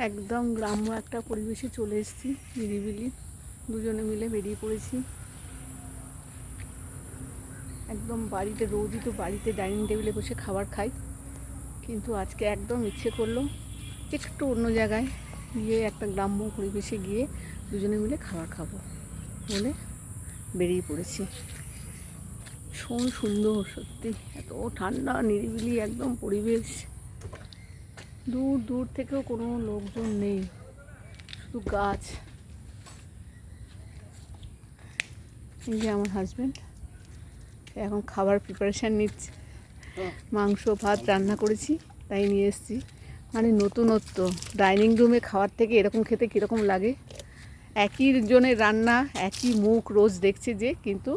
একদম গ্রাম্য একটা পরিবেশে চলে এসেছি, নিরিবিলি। দুজনে মিলে বেরিয়ে পড়েছি। একদম বাড়িতে, রোজই তো বাড়িতে ডাইনিং টেবিলে বসে খাবার খাই, কিন্তু আজকে একদম ইচ্ছে করলো একটু অন্য জায়গায় গিয়ে, একটা গ্রাম্য পরিবেশে গিয়ে দুজনে মিলে খাবার খাবো বলে বেরিয়ে পড়েছি। ভীষণ সুন্দর, সত্যি এত ঠান্ডা, নিরিবিলি একদম পরিবেশ। দূর দূর থেকেও কোনো লোকজন নেই, শুধু গাছ। এই যে আমার হাজব্যান্ড এখন খাবার প্রিপারেশান নিচ্ছে। মাংস ভাত রান্না করেছি, তাই নিয়ে এসেছি। মানে নতুনত্ব, ডাইনিং রুমে খাওয়ার থেকে এরকম খেতে কীরকম লাগে। একই জনের রান্না, একই মুখ রোজ দেখছে যে, কিন্তু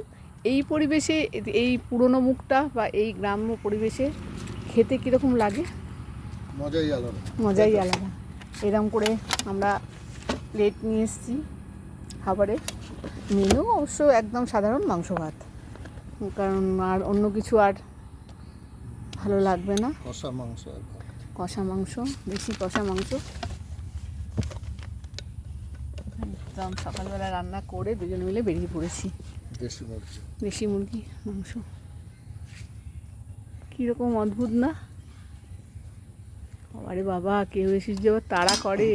এই পরিবেশে, এই পুরনো মুখটা বা এই গ্রাম্য পরিবেশে খেতে কীরকম লাগে, মজাই আলাদা। মজাই আলাদা। এরকম করে আমরা প্লেট নিয়ে এসেছি খাবারে। মেনু অবশ্য একদম সাধারণ মাংস ভাত, কারণ আর অন্য কিছু আর ভালো লাগবে না। কষা মাংস, কষা মাংস, বেশি কষা মাংস একদম সকালবেলা রান্না করে দুজন মিলে বেরিয়ে পড়েছি। দেশি মুরগি মাংস, কীরকম অদ্ভুত না? আরে বাবা, কেউ এসে যে তাড়া করে।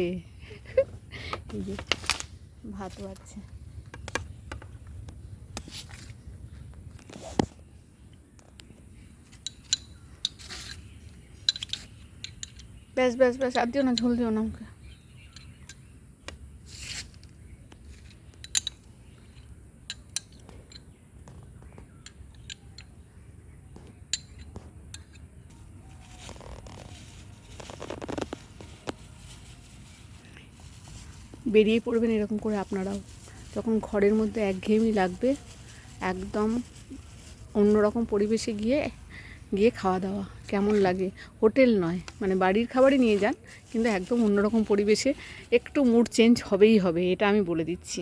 এই যে ভাত বাড়ছে। ব্যাস ব্যাস ব্যাস, আর দিও না, ঝোল দিও না আমাকে। বেরিয়ে পড়বেন এরকম করে আপনারাও, যখন ঘরের মধ্যে একঘেয়েমি লাগবে, একদম অন্যরকম পরিবেশে গিয়ে খাওয়া দাওয়া কেমন লাগে। হোটেল নয়, মানে বাড়ির খাবারই নিয়ে যান, কিন্তু একদম অন্যরকম পরিবেশে একটু মুড চেঞ্জ হবেই হবে, এটা আমি বলে দিচ্ছি।